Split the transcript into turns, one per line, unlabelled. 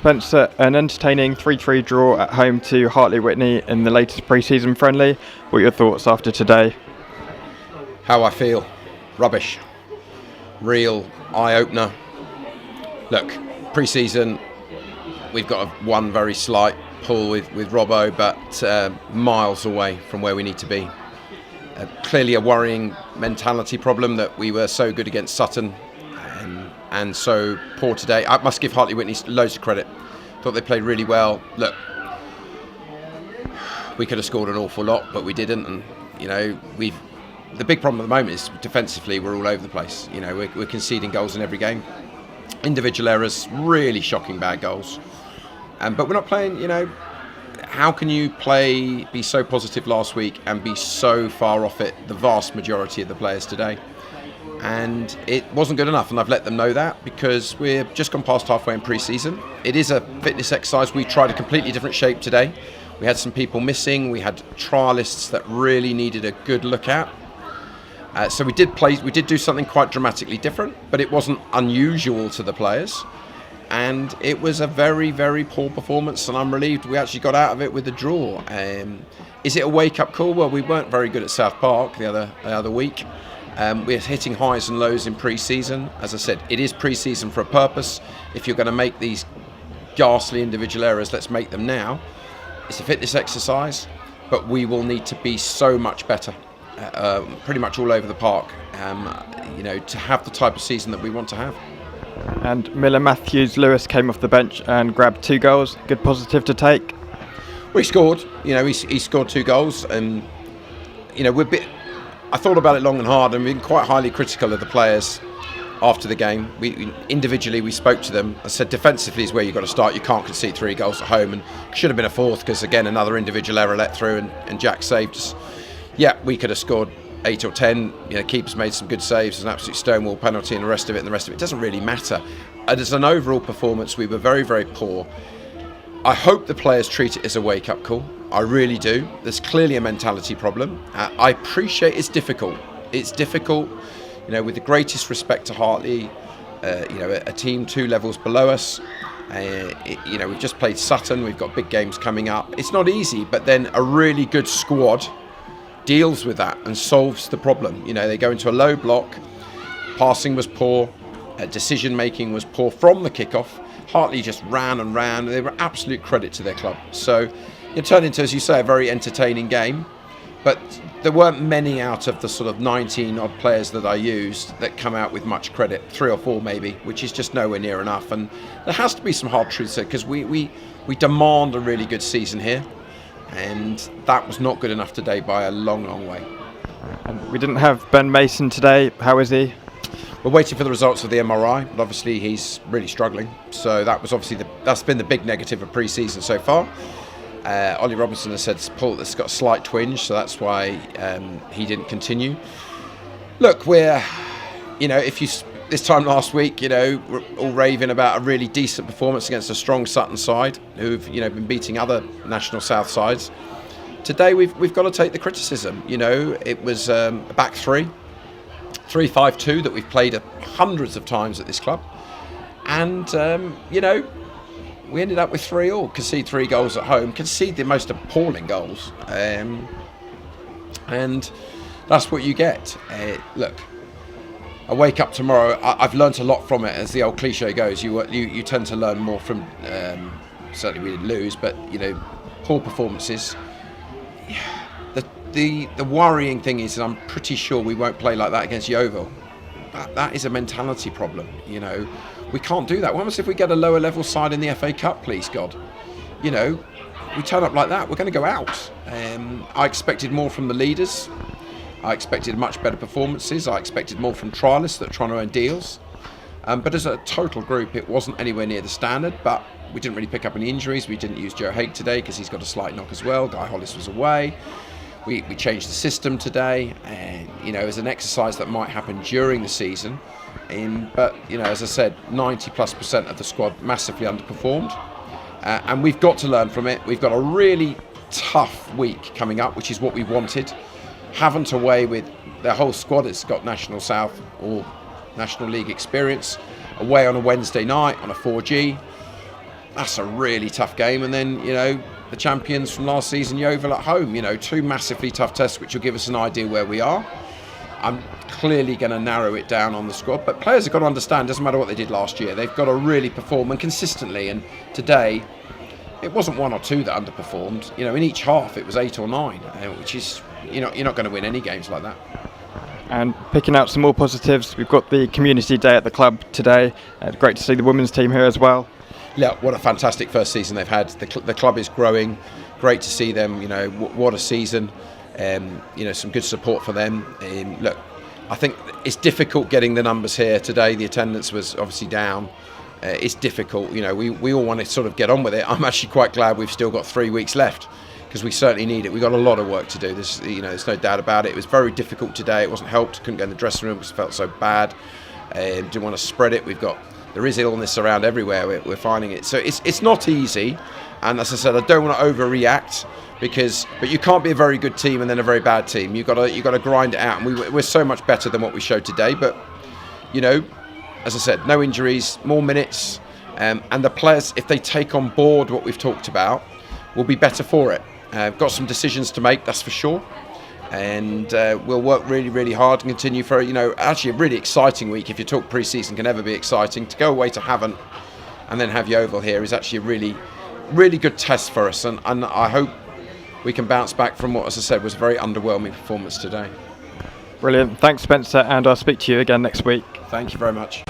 Spencer, an entertaining 3-3 draw at home to Hartley Wintney in the latest pre-season friendly. What are your thoughts after today?
How I feel? Rubbish. Real eye-opener. Look, pre-season, we've got one very slight pull with Robbo, but miles away from where we need to be. Clearly a worrying mentality problem that we were so good against Sutton and so poor today. I must give Hartley Wintney loads of credit. Thought they played really well. Look, we could have scored an awful lot, but we didn't. And the big problem at the moment is defensively we're all over the place. We're conceding goals in every game. Individual errors, really shocking bad goals. But we're not playing. How can you be so positive last week and be so far off it, the vast majority of the players today? And it wasn't good enough, and I've let them know that because we're just gone past halfway in pre-season. It is a fitness exercise. We tried a completely different shape today. We had some people missing. We had trialists that really needed a good look at. So we did do something quite dramatically different, but it wasn't unusual to the players. And it was a very, very poor performance, and I'm relieved we actually got out of it with a draw. Is it a wake-up call? Well, we weren't very good at South Park the other week. We're hitting highs and lows in pre-season. As I said, it is pre-season for a purpose. If you're going to make these ghastly individual errors, let's make them now. It's a fitness exercise, but we will need to be so much better, pretty much all over the park, to have the type of season that we want to have.
And Miller Matthews-Lewis came off the bench and grabbed 2 goals. Good positive to take.
Well, he scored. He scored 2 goals, and I thought about it long and hard, and been quite highly critical of the players after the game. Individually we spoke to them. I said defensively is where you've got to start. You can't concede 3 goals at home, and should have been a 4th because again another individual error let through, and Jack saved us. Yeah, we could have scored 8 or 10. Keepers made some good saves, an absolute stonewall penalty, and the rest of it doesn't really matter. And as an overall performance, we were very, very poor. I hope the players treat it as a wake-up call. I really do. There's clearly a mentality problem. I appreciate it's difficult. It's difficult, with the greatest respect to Hartley, a team 2 levels below us. We've just played Sutton. We've got big games coming up. It's not easy, but then a really good squad deals with that and solves the problem. They go into a low block. Passing was poor. Decision making was poor from the kickoff. Hartley just ran and ran. They were absolute credit to their club. So it turned into, as you say, a very entertaining game. But there weren't many out of the sort of 19 odd players that I used that come out with much credit. 3 or 4 maybe, which is just nowhere near enough. And there has to be some hard truths there because we demand a really good season here. And that was not good enough today by a long, long way.
And we didn't have Ben Mason today. How is he?
We're waiting for the results of the MRI, but obviously he's really struggling. So that was obviously that's been the big negative of pre-season so far. Ollie Robinson has said Paul has got a slight twinge, so that's why he didn't continue. Look, this time last week, we're all raving about a really decent performance against a strong Sutton side who've, been beating other National South sides. Today we've got to take the criticism. It was a back 3-5-2 that we've played hundreds of times at this club, and we ended up with 3-3. Concede 3 goals at home, concede the most appalling goals, and that's what you get. Look. I wake up tomorrow. I've learnt a lot from it, as the old cliche goes. You tend to learn more from. Certainly, we did lose, but poor performances. The worrying thing is, and I'm pretty sure we won't play like that against Yeovil. That is a mentality problem. We can't do that. What happens if we get a lower level side in the FA Cup? Please God, we turn up like that, we're going to go out. I expected more from the leaders. I expected much better performances. I expected more from trialists that are trying to earn deals. But as a total group, it wasn't anywhere near the standard. But we didn't really pick up any injuries. We didn't use Joe Haig today because he's got a slight knock as well. Guy Hollis was away. We changed the system today. And, as an exercise that might happen during the season. But, as I said, 90+% of the squad massively underperformed. And we've got to learn from it. We've got a really tough week coming up, which is what we wanted. Haven't away with their whole squad. It's got National South or National League experience. Away on a Wednesday night on a 4G. that's a really tough game. And then, the champions from last season, Yeovil at home, two massively tough tests which will give us an idea where we are. I'm clearly going to narrow it down on the squad, but players have got to understand, doesn't matter what they did last year, they've got to really perform, and consistently. And today, it wasn't one or two that underperformed. In each half it was 8 or 9, which is, you're not going to win any games like that.
And picking out some more positives, we've got the community day at the club today. Great to see the women's team here as well.
Yeah, what a fantastic first season they've had. The club is growing. Great to see them. What a season. Some good support for them. Look, I think it's difficult getting the numbers here today. The attendance was obviously down. It's difficult. We all want to sort of get on with it. I'm actually quite glad we've still got 3 weeks left, because we certainly need it. We've got a lot of work to do. There's no doubt about it. It was very difficult today. It wasn't helped. Couldn't go in the dressing room because it felt so bad. Didn't want to spread it. There is illness around everywhere. We're finding it. So it's not easy. And as I said, I don't want to overreact, but you can't be a very good team and then a very bad team. You've got to grind it out. And we're so much better than what we showed today. But as I said, no injuries, more minutes, and the players, if they take on board what we've talked about, will be better for it. Got some decisions to make, that's for sure. And we'll work really, really hard and continue for, actually a really exciting week. If you talk pre-season can ever be exciting. To go away to Havant and then have Yeovil here is actually a really, really good test for us. And I hope we can bounce back from what, as I said, was a very underwhelming performance today.
Brilliant. Thanks, Spencer, and I'll speak to you again next week.
Thank you very much.